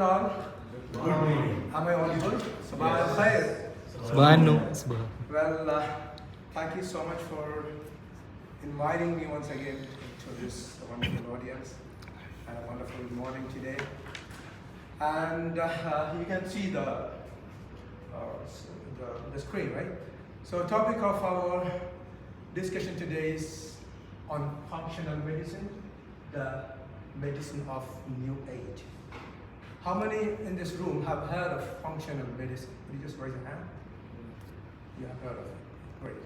All. Am I audible? Sabah al-Khair. Subhanu. Well, thank you so much for inviting me once again to this wonderful audience and a wonderful morning today. And you can see the screen, right? So, topic of our discussion today is on functional medicine, the medicine of new age. How many in this room have heard of functional medicine? Could you just raise your hand? You have heard of it. Great.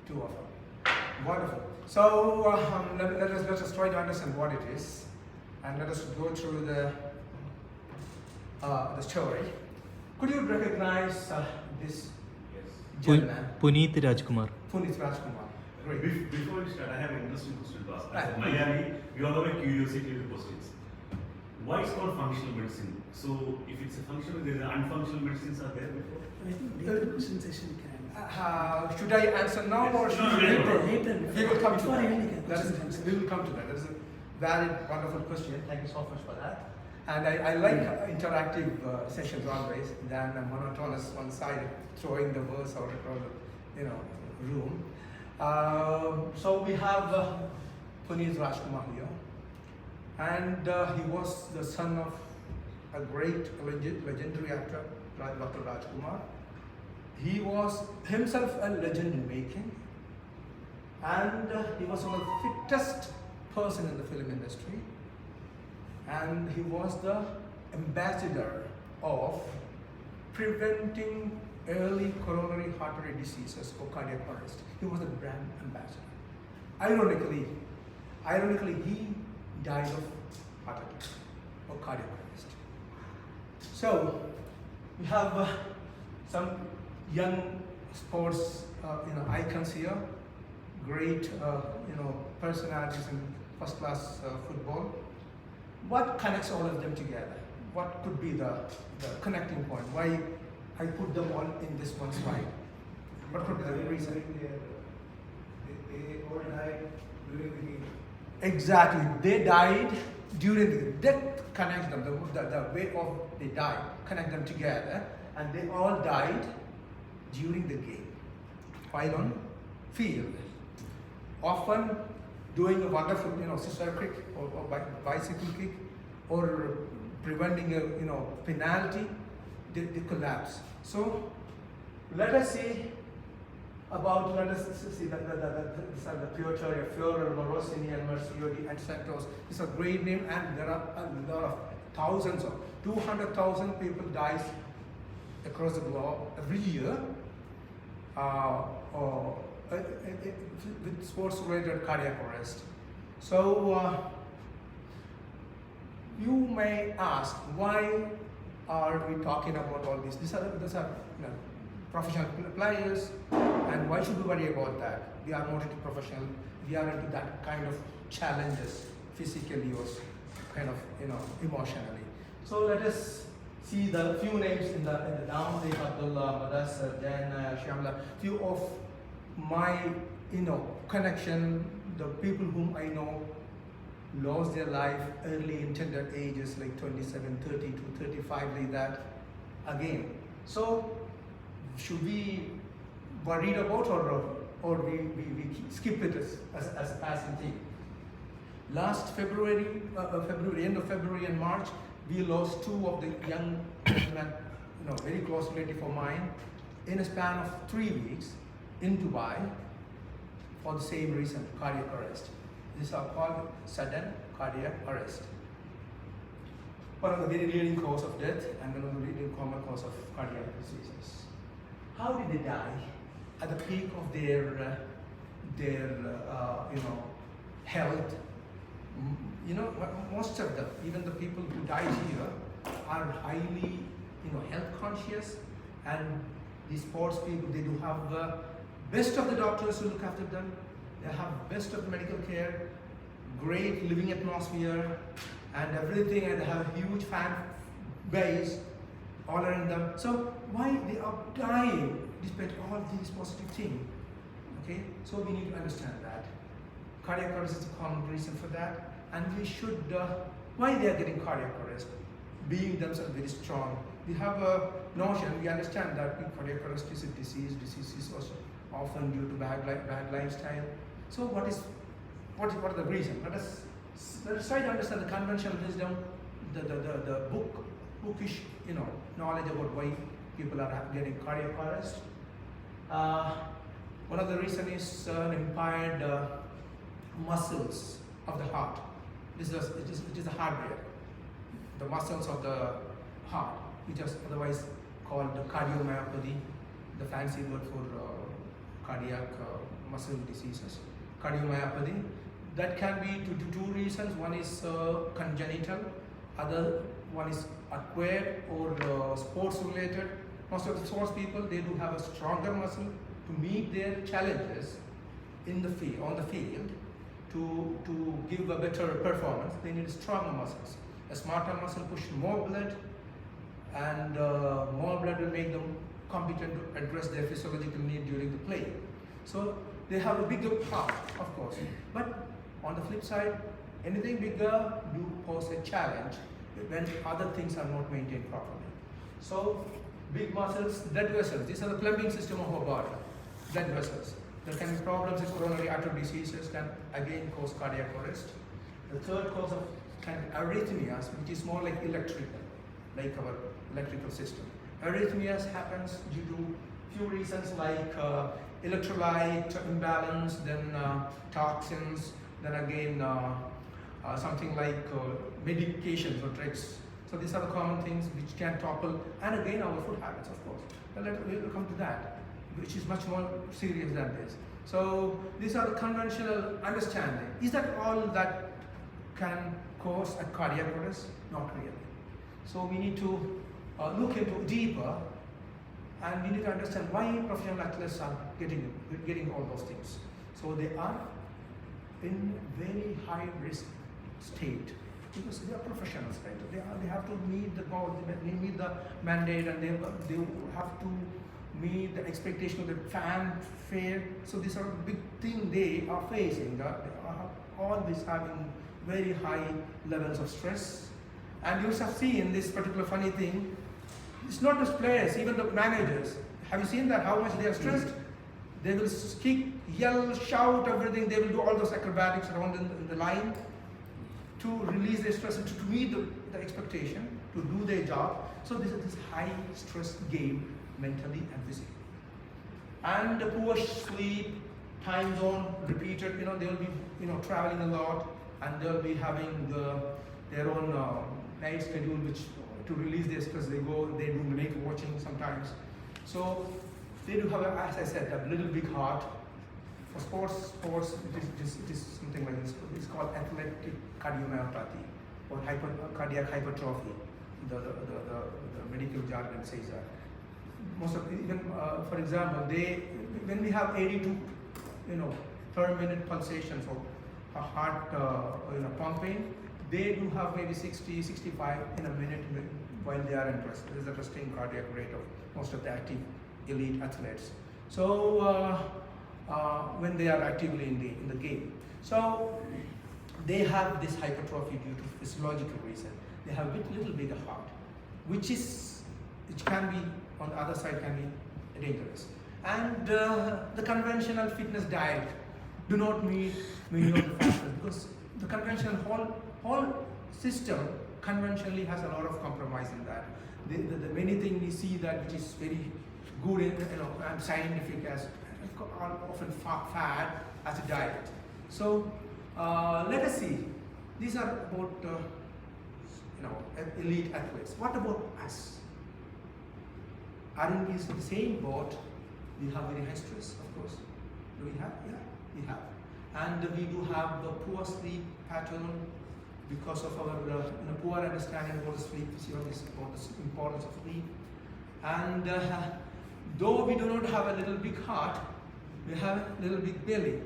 Two of them. Wonderful. So let us try to understand what it is, and let us go through the story. Could you recognize this gentleman? Puneeth Rajkumar. Puneeth Rajkumar. Great. Before we start, I have an interesting question to ask. As a Miami, we all have a curiosity with questions. Why is called functional medicine? So, if it's a functional, there are unfunctional medicines are there before? I think later presentation can. Should I answer now or should I Later. We will come to Before that. ending That is, presentation. we will come to that. That is a valid, wonderful question. Thank you so much for that. And I like interactive sessions always than a monotonous one-sided throwing the words out across the room. So we have Puneeth Rajkumar here. And he was the son of a great legendary actor, Dr. Rajkumar. He was himself a legend in making, and he was one of the fittest person in the film industry. And he was the ambassador of preventing early coronary artery diseases or cardiac arrest. He was the brand ambassador. Ironically, he died of heart attack or cardiac arrest. So we have some young sports icons here, great personalities in first class football. What connects all of them together? What could be the connecting point? Why I put them all in this one slide? What could be the reason? They all died during the game. Exactly, they died during the death connects them. The way of they died connect them together, and they all died during the game, while on field, often doing a wonderful scissor kick or bicycle kick or preventing a penalty. They collapse. So let us see the Piotr, Fiore, Morosini, and Merciodi, and Santos. These are great names, and there are a lot of thousands of 200,000 people dies across the globe every year with sports-related cardiac arrest. So you may ask, why are we talking about all this? These are professional players, and why should we worry about that? We are not into professional, we are into that kind of challenges, physically or kind of emotionally. So let us see the few names in the down. They Abdullah, Madassar, Jan, Shamla, few of my connection, the people whom I know lost their life early in tender ages like 27, 30 to 35, like that again. So should we worried about or we skip it as a passing thing? Last February, end of February and March, we lost two of the young gentlemen, very close relative of mine, in a span of 3 weeks in Dubai for the same reason, cardiac arrest. These are called sudden cardiac arrest. One of the very leading cause of death and one of the leading common cause of cardiac diseases. How did they die? At the peak of their health. Most of them, even the people who died here, are highly health conscious, and the sports people, they do have the best of the doctors who look after them. They have best of the medical care, great living atmosphere, and everything, and they have a huge fan base all around them. So why they are dying despite all these positive things? Okay, so we need to understand that. Cardiac arrest is a common reason for that, and we should, why they are getting cardiac arrest? being themselves very strong. We have a notion, we understand that cardiac arrest is a disease. Disease is also often due to bad lifestyle. So what are the reasons? Let us try to understand the conventional wisdom, the bookish knowledge about why people are getting cardiac arrest. One of the reasons is impaired muscles of the heart. It is the hardware, the muscles of the heart, which is otherwise called cardiomyopathy, the fancy word for cardiac muscle diseases. Cardiomyopathy, that can be due to two reasons. One is congenital, other one is acquired or sports related. Most of the sports people, they do have a stronger muscle to meet their challenges in the field, on the field. To give a better performance, they need stronger muscles. A smarter muscle pushes more blood, and more blood will make them competent to address their physiological need during the play. So they have a bigger heart, of course. But on the flip side, anything bigger do pose a challenge when other things are not maintained properly. So big muscles, blood vessels, these are the plumbing system of our body, blood vessels. There can be problems with coronary artery diseases, can again cause cardiac arrest. The third cause of kind of arrhythmias, which is more like electrical, like our electrical system. Arrhythmias happens due to few reasons like electrolyte imbalance, then toxins, then again something like medications or drugs. So these are the common things which can topple, and again our food habits, of course. But we'll come to that, which is much more serious than this. So these are the conventional understanding. Is that all that can cause a cardiac arrest? Not really. So we need to look into deeper, and we need to understand why professional athletes are getting all those things. So they are in very high risk state because they are professionals, right? They have to meet the goal, they meet the mandate, and they have to meet the expectation of the fanfare. So these are big things they are facing. They are always having very high levels of stress. And you have seen this particular funny thing. It's not just players, even the managers. Have you seen that, how much they are stressed? They will kick, yell, shout, everything. They will do all those acrobatics around in the line to release their stress and to meet the expectation, to do their job. So this is this high stress game, mentally and physically. And the poor sleep, time zone repeated, they will be traveling a lot, and they'll be having their own night schedule, which to release their stress they do naked watching sometimes. So they do have, as I said, a little big heart. For sports it is something like this. It's called athletic cardiomyopathy or cardiac hypertrophy. The medical jargon says that. Most of even for example, when we have 82 per minute pulsations or a heart pumping, they do have maybe 60, 65 in a minute while they are in rest. This is the resting cardiac rate of most of the active elite athletes. So when they are actively in the game, so they have this hypertrophy due to physiological reason. They have a little bigger heart, which can be on the other side can be dangerous. And the conventional fitness diet do not meet minimum factors, because the conventional whole system conventionally has a lot of compromise in that. The many things we see that which is very good and scientific as are often fad as a diet. So let us see. These are about elite athletes. What about us? Are in the same boat? We have very high stress, of course. Do we have? Yeah, we have. And we do have the poor sleep pattern because of our poor understanding about the sleep physiology, about the importance of sleep. And though we do not have a little big heart, we have a little big belly,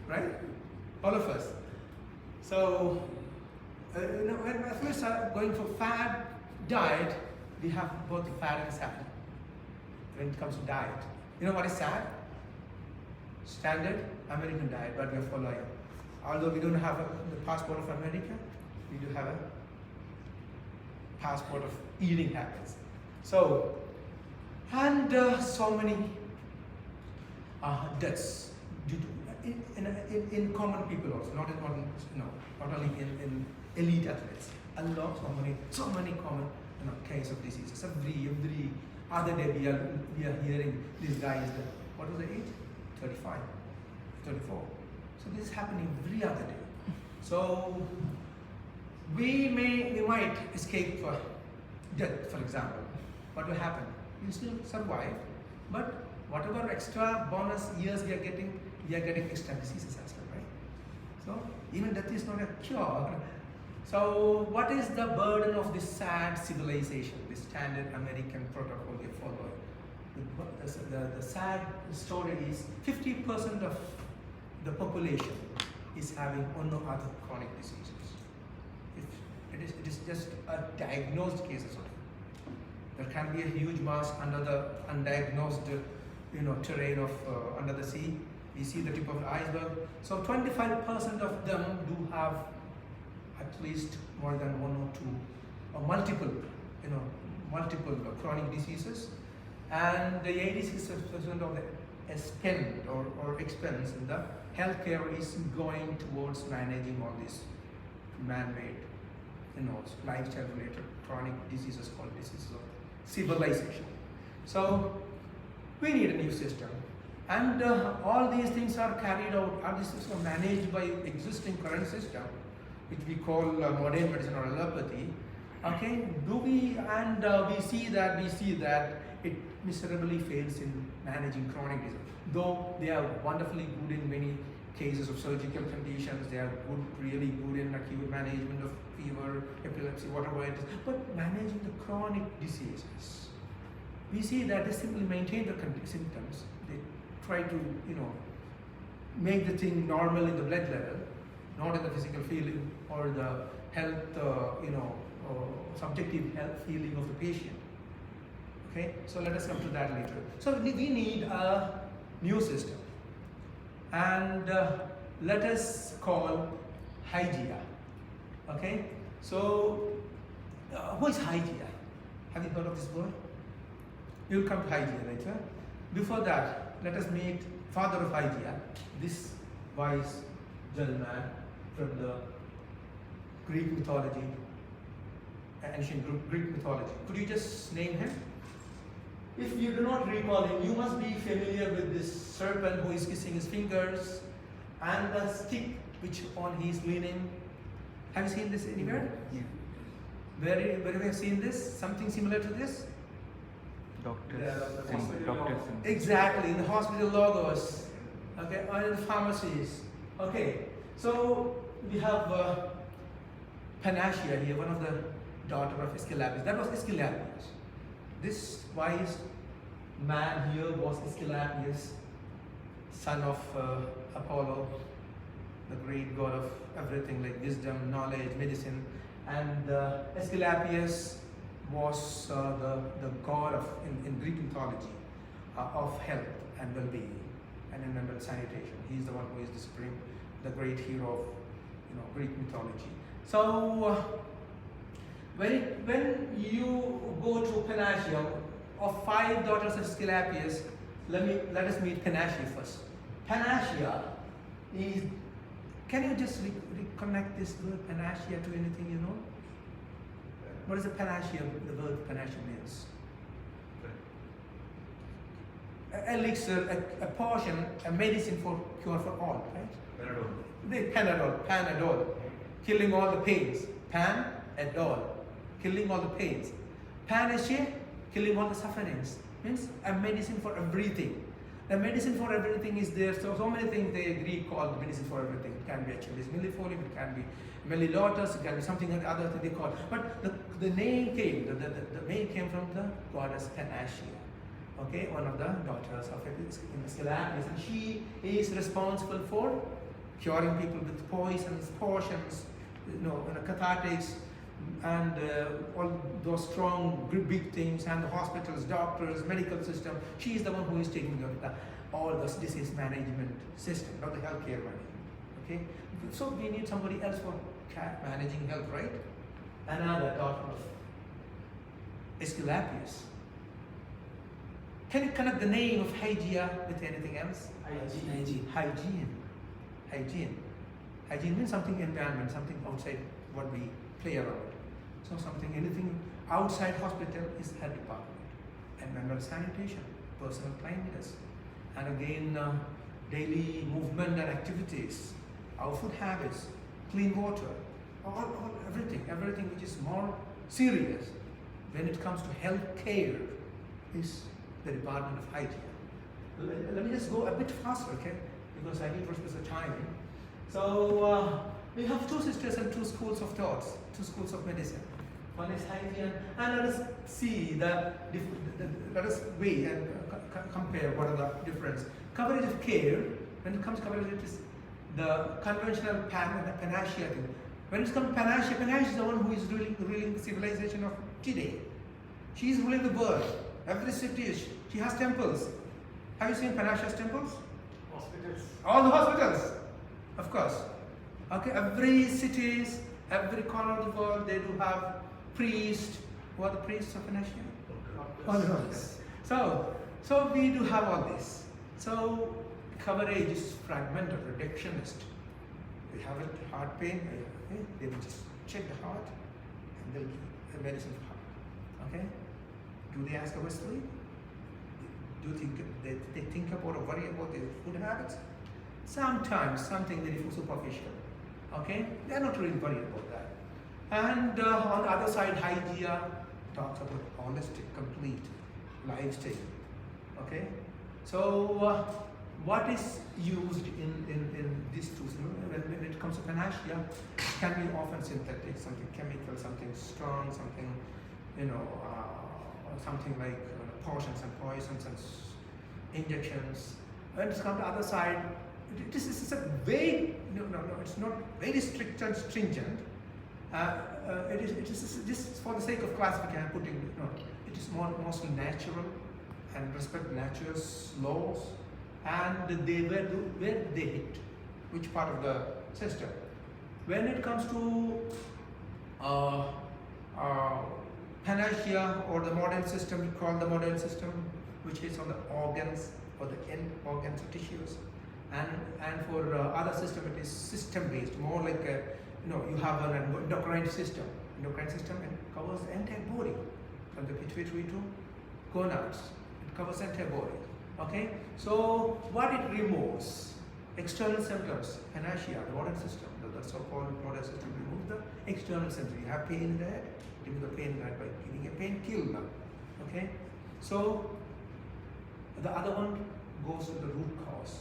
right? All of us. So when athletes are going for fad diet, we have both fad and sad. When it comes to diet, you know what is sad? Standard American diet, but we are following. Although we don't have the passport of America, we do have a passport of eating habits. So, and so many deaths due to, in common people also, not only in elite athletes. So many common case of diseases. Every other day we are hearing this guy is what was the age? 35, 34. So this is happening every other day. So we might escape death, for example. What will happen? We'll still survive, but whatever extra bonus years we are getting extra diseases as well, right? So even death is not a cure. So what is the burden of this sad civilization, this standard American protocol we follow? The sad story is 50% of the population is having one or other chronic diseases. It is just a diagnosed cases of it. There can be a huge mass under the undiagnosed terrain of under the sea. We see the tip of the iceberg. So 25% of them do have at least more than one or two or multiple chronic diseases, and the 86% of the spend or expense in the healthcare is going towards managing all these man-made, lifestyle-related chronic diseases called diseases of civilization. So we need a new system, and all these things are carried out. All these systems are managed by existing current system, which we call modern medicine or allopathy. Okay, we see that it miserably fails in managing chronic disease. Though they are wonderfully good in many cases of surgical conditions, they are really good in acute management of fever, epilepsy, whatever it is. But managing the chronic diseases, we see that they simply maintain the symptoms. They try to make the thing normal in the blood level, not in the physical feeling or the health, subjective health feeling of the patient. Okay, so let us come to that later. So we need a new system, and let us call Hygiea. Okay, so who is Hygiea? Have you heard of this word? We will come to Hygiea later. Before that, let us meet father of Hygiea, this wise gentleman from the Greek mythology, ancient Greek mythology. Could you just name him? If you do not recall him, you must be familiar with this serpent who is kissing his fingers and the stick which on he is leaning. Have you seen this anywhere? Yeah. Where have you seen this? Something similar to this? Doctor's symbol. Exactly, in the hospital logos, okay, or in the pharmacies. Okay, so we have Panacea here, one of the daughter of Asclepius. That was Asclepius. This wise man here was Asclepius, son of Apollo, the great god of everything like wisdom, knowledge, medicine. And Asclepius was the god of in Greek mythology of health and well-being and environmental sanitation. He's the one who is the supreme, the great hero of Greek mythology. So when you go to Panacea, of 5 daughters of Asclepius, let us meet Panacea first. Panacea is. Can you just reconnect this word Panacea to anything you know? What is the Panacea? The word Panacea means elixir, a potion, a medicine for cure for all, right? Panadol, killing all the pains. Pan-adol, killing all the pains. Panacea, killing all the sufferings. Means a medicine for everything. The medicine for everything is there. So many things they agree called medicine for everything. It can be actually millefolium, it can be melilotus, it can be something like other thing they call. But the name came, the name came from the goddess Panacea. Okay, one of the daughters of Asclepius, and she is responsible for curing people with poisons, potions, cathartics, and all those strong, big things, and the hospitals, doctors, medical system. She is the one who is taking care of all this disease management system, not the healthcare management. Okay, so we need somebody else for managing health, right? Another daughter of Asclepius. Can you connect the name of Hygiea with anything else? Hygiene. Hygiene. Hygiene means something environment, something outside what we play around. So something, anything outside hospital is health department. Environmental sanitation, personal cleanliness, and again daily movement and activities, our food habits, clean water, everything which is more serious when it comes to health care is the Department of Hygiene. Let me just go a bit faster, okay? Because I need to respect the timing. So we have two sisters and two schools of thoughts, two schools of medicine. One is hygiene, and let us see let us weigh and compare what are the difference. Coverage of care, when it comes to coverage, it is the conventional Panacea thing. When it comes to Panacea, Panacea is the one who is ruling the civilization of today. She is ruling the world. Every city, she has temples. Have you seen Panacea's temples? Hospitals. All the hospitals, of course. Okay, every cities, every corner of the world, they do have priests. Who are the priests of Panacea? All the doctors. So we do have all this. So coverage is fragmented, reductionist. They have a heart pain, they will just check the heart and they'll give a medicine for heart. Okay? Do they ask about sleep? Do you think they think about or worry about their food habits? Sometimes something very superficial. Okay? They're not really worried about that. And on the other side, Hygiea talks about holistic, complete lifestyle. Okay? So what is used in these two? When it comes to Panacea, it can be often synthetic, something chemical, something strong, something, something like potions and poisons and injections. When it comes to the other side, this is a vague, it's not very strict and stringent. It is just for the sake of classification, I'm putting, it is mostly natural and respect nature's laws, and where they hit, which part of the system. When it comes to Panacea or the modern system, we call the modern system, which is on the organs or the end organs or tissues, and for other system it is system based, more like you have an endocrine system. Endocrine system, it covers the entire body, from the pituitary to gonads. It covers the entire body. Okay, so what it removes? External symptoms. Panacea, the modern system, the so-called modern system, removes the external symptoms. You have pain in the head, remove the pain in the head by giving a painkiller. Okay, so the other one goes to the root cause.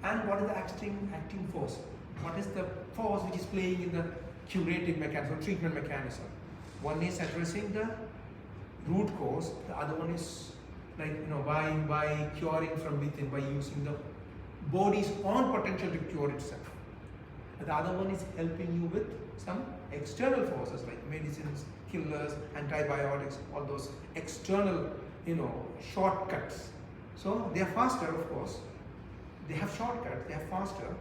And what is the acting force? What is the force which is playing in the curative mechanism or treatment mechanism? One is addressing the root cause, the other one is by curing from within, by using the body's own potential to cure itself. The other one is helping you with some external forces like medicines, killers, antibiotics, all those external, shortcuts. So they are faster, of course. They have shortcuts, they are faster.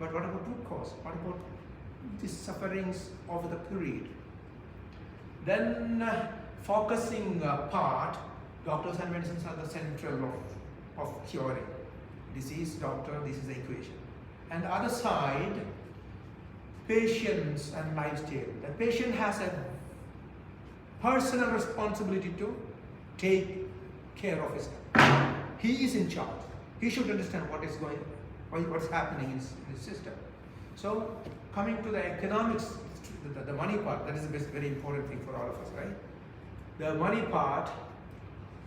But what about root cause? What about the sufferings over the period? Then focusing part, doctors and medicines are the central of curing. Disease, doctor, this is the equation. And the other side, patients and lifestyle. The patient has a personal responsibility to take care of his health. He is in charge. He should understand what is going on, what's happening in his system. So coming to the economics, the money part, that is a very important thing for all of us, right? The money part,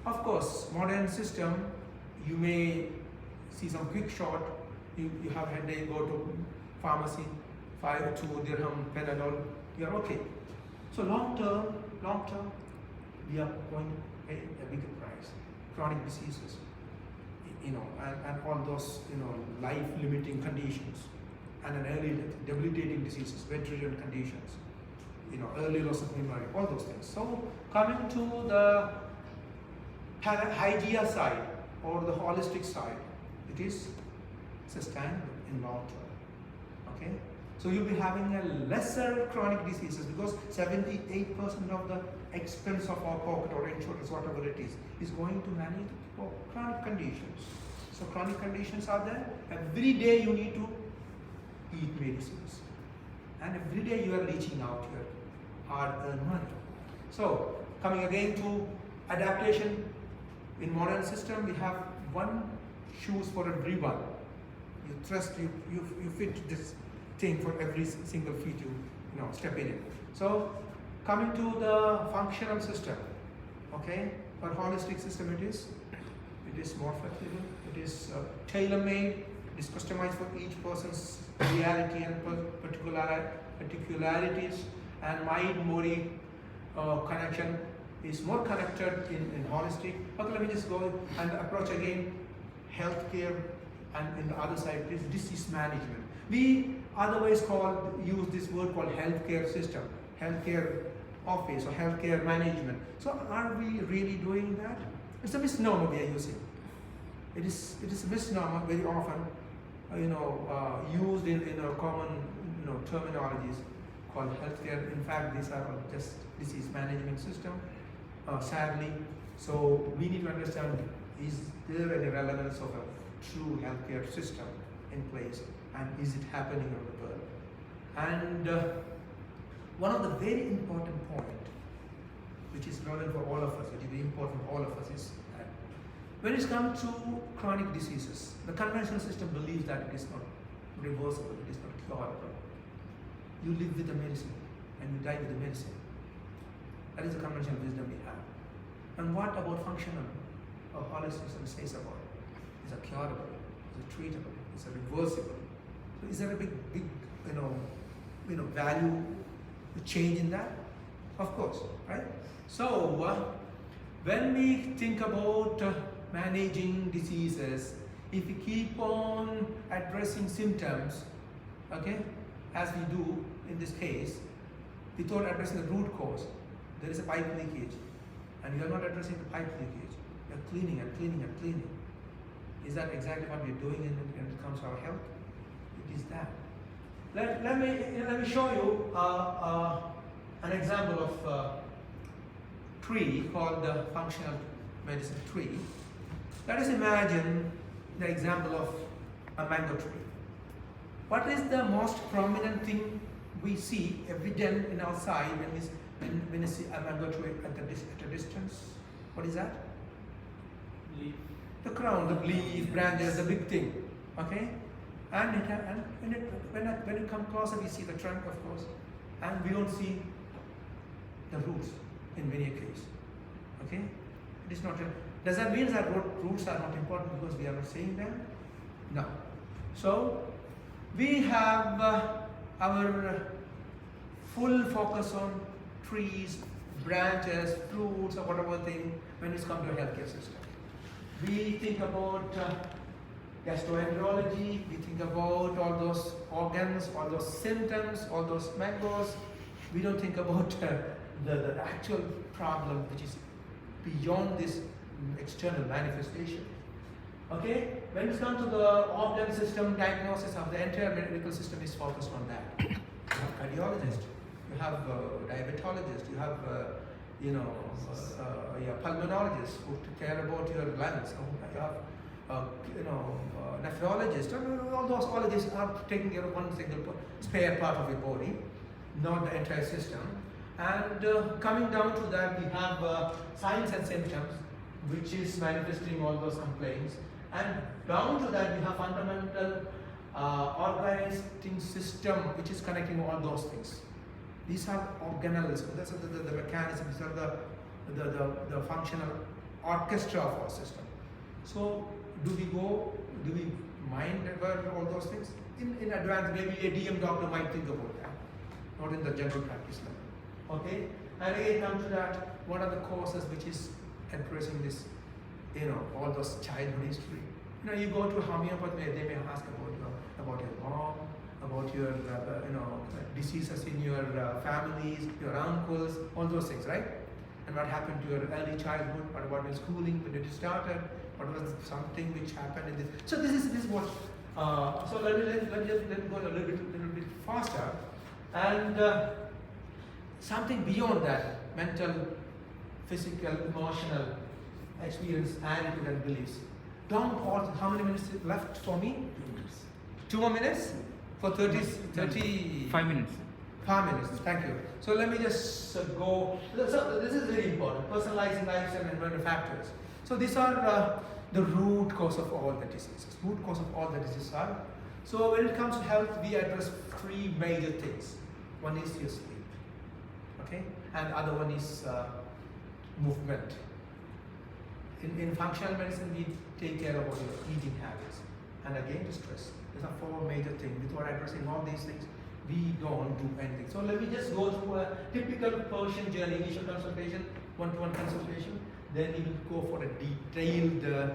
of course, modern system, you may see some quick shot, you have headache, go to pharmacy, 2 dirham, Panadol, you're okay. So long term, we are going to pay a bigger price. Chronic diseases, and all those, life-limiting conditions, and an early death, debilitating diseases, bedridden conditions, early loss of memory, all those things. So coming to the Hygiea side or the holistic side, it is sustainable in long term. Okay, so you'll be having a lesser chronic diseases because 78% of the expense of our pocket or insurance, whatever it is going to manage the chronic conditions. So chronic conditions are there. Every day you need to eat medicines. And every day you are reaching out your hard-earned money. So coming again to adaptation, in modern system we have one shoes for everyone. You trust, you fit this thing for every single feet you step in it. So coming to the functional system, okay, for holistic system it is more flexible, it is tailor-made, it is customized for each person's reality and particularities, and mind-body connection is more connected in holistic. Okay, let me just go and approach again healthcare, and in the other side is disease management. We otherwise use this word called healthcare system, healthcare office or healthcare management. So are we really doing that? It's a misnomer we are using. It is a misnomer very often, used in a common terminologies called healthcare. In fact, these are just disease management system, sadly. So we need to understand, is there any relevance of a true healthcare system in place, and is it happening around the world? And one of the very important point, which is relevant for all of us, which is very important for all of us, is that when it comes to chronic diseases, the conventional system believes that it is not reversible, it is not curable. You live with the medicine and you die with the medicine. That is the conventional wisdom we have. And what about functional or holistic system says about it? Is it curable? Is it treatable? Is it reversible? So is there a big value change in that? Of course, right? So when we think about managing diseases, if we keep on addressing symptoms, okay, as we do in this case, without addressing the root cause, there is a pipe leakage, and you are not addressing the pipe leakage. You are cleaning and cleaning and cleaning. Is that exactly what we are doing when it comes to our health? It is that. Let me show you an example of a tree called the functional medicine tree. Let us imagine the example of a mango tree. What is the most prominent thing we see every day in our side when we see a mango tree at a distance? What is that? Leaf. The crown, the leaf, branches, the big thing. Okay? And when it comes closer, we see the trunk, of course, and we don't see the roots in many cases. Okay? It is not. Does that mean that roots are not important because we are not seeing them? No. So we have our full focus on trees, branches, fruits, or whatever thing when it comes to a healthcare system. We think about gastroenterology, we think about all those organs, all those symptoms, all those mangoes. We don't think about the actual problem which is beyond this external manifestation. Okay? When it comes to the organ system, diagnosis of the entire medical system is focused on that. You have cardiologist, you have diabetologist, you have pulmonologist who take care about your lungs, you have nephrologist, all those ologists are taking care of one single spare part of your body, not the entire system. And coming down to that, we have signs and symptoms, which is manifesting all those complaints. And down to that, we have fundamental organizing system, which is connecting all those things. These are organelles. That's the mechanism. These are the functional orchestra of our system. So, do we mind about all those things? In advance, maybe a DM doctor might think about that, not in the general practice level. Okay? And again, come to that, what are the causes which is addressing this, all those childhood history? You go to homeopathy, they may ask about your mom, about your, diseases in your families, your uncles, all those things, right? And what happened to your early childhood, what about your schooling, when it started, what was something which happened in this. So this is what, so let me go a little bit faster. And something beyond that, mental physical, emotional experience, attitude and beliefs. Don't pause. How many minutes left for me? 2 more minutes? For 30 5 minutes. 5 minutes, thank you. So let me just go. So this is very important. Personalizing lifestyle and environmental factors. So these are the root cause of all the diseases. Root cause of all the diseases are. So when it comes to health, we address 3 major things. One is your sleep, okay, and other one is movement. In functional medicine, we take care of your eating habits, and again, the stress. These are 4 major things. Without addressing all these things, we don't do anything. So let me just go through a typical Persian journey: initial consultation, one-to-one consultation. Then we will go for a detailed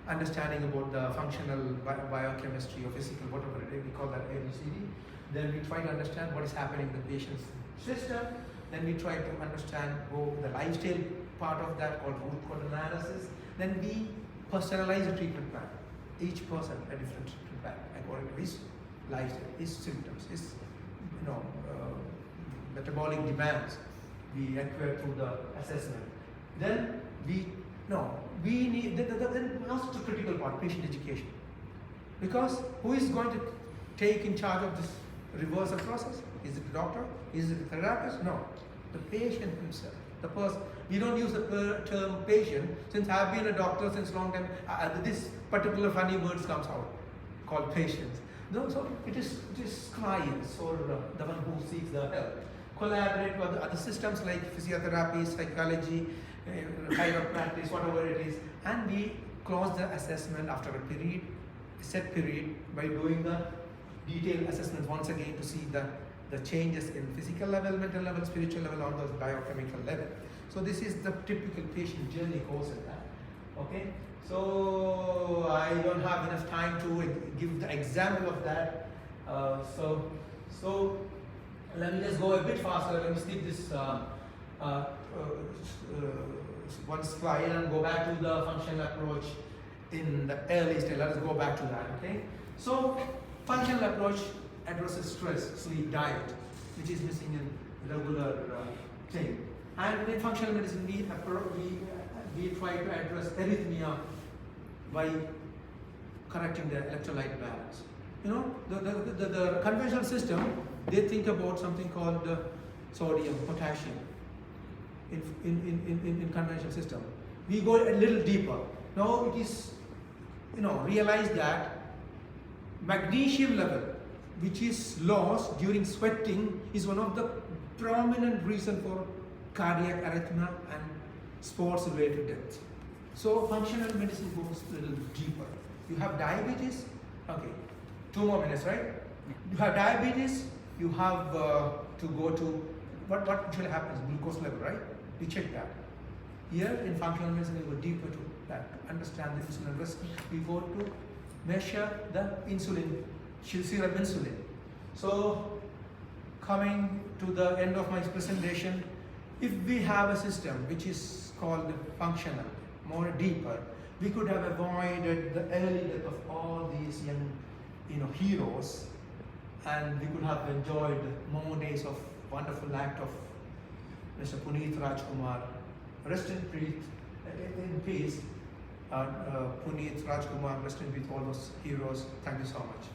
understanding about the functional biochemistry or physical, whatever it is, we call that ABCD. Then we try to understand what is happening in the patient's system. Then we try to understand the lifestyle part of that, called root cause analysis. Then we personalize a treatment plan. Each person a different treatment plan according to his lifestyle, his symptoms, his metabolic demands. We acquire through the assessment. Then we need then also the critical part, patient education. Because who is going to take in charge of this reversal process? Is it the doctor? Is it the therapist? No, the patient himself, the person. We don't use the term patient. Since I've been a doctor since long time, this particular funny words comes out called patients. No, so it is clients or the one who seeks the help. Collaborate with other systems like physiotherapy, psychology, chiropractic, whatever it is, and we close the assessment after a set period by doing the detailed assessment once again to see the changes in physical level, mental level, spiritual level, on those biochemical level. So this is the typical patient journey goes in that. Okay, so I don't have enough time to give the example of that. So let me just go a bit faster. Let me skip this one slide and go back to the functional approach in the early stage. Let us go back to that. Okay, so functional approach addresses stress, sleep, diet, which is missing in regular thing. And in functional medicine, we try to address arrhythmia by correcting the electrolyte balance. The conventional system, they think about something called sodium, potassium. In conventional system, we go a little deeper. Now it is, realize that magnesium level, which is lost during sweating, is one of the prominent reason for cardiac arrhythmia and sports-related death. So functional medicine goes a little deeper. You have diabetes, okay, 2 more minutes, right? You have diabetes, you have to go to, what actually happens, glucose level, right? We check that. Here in functional medicine, we go deeper to that, to understand the insulin resistance. We go to measure the insulin, serum insulin. So coming to the end of my presentation, if we have a system which is called functional, more deeper, we could have avoided the early death of all these young, heroes, and we could have enjoyed more days of wonderful act of Mr. Puneeth Rajkumar. Rest in peace, Puneeth Rajkumar. Rest in peace, all those heroes. Thank you so much.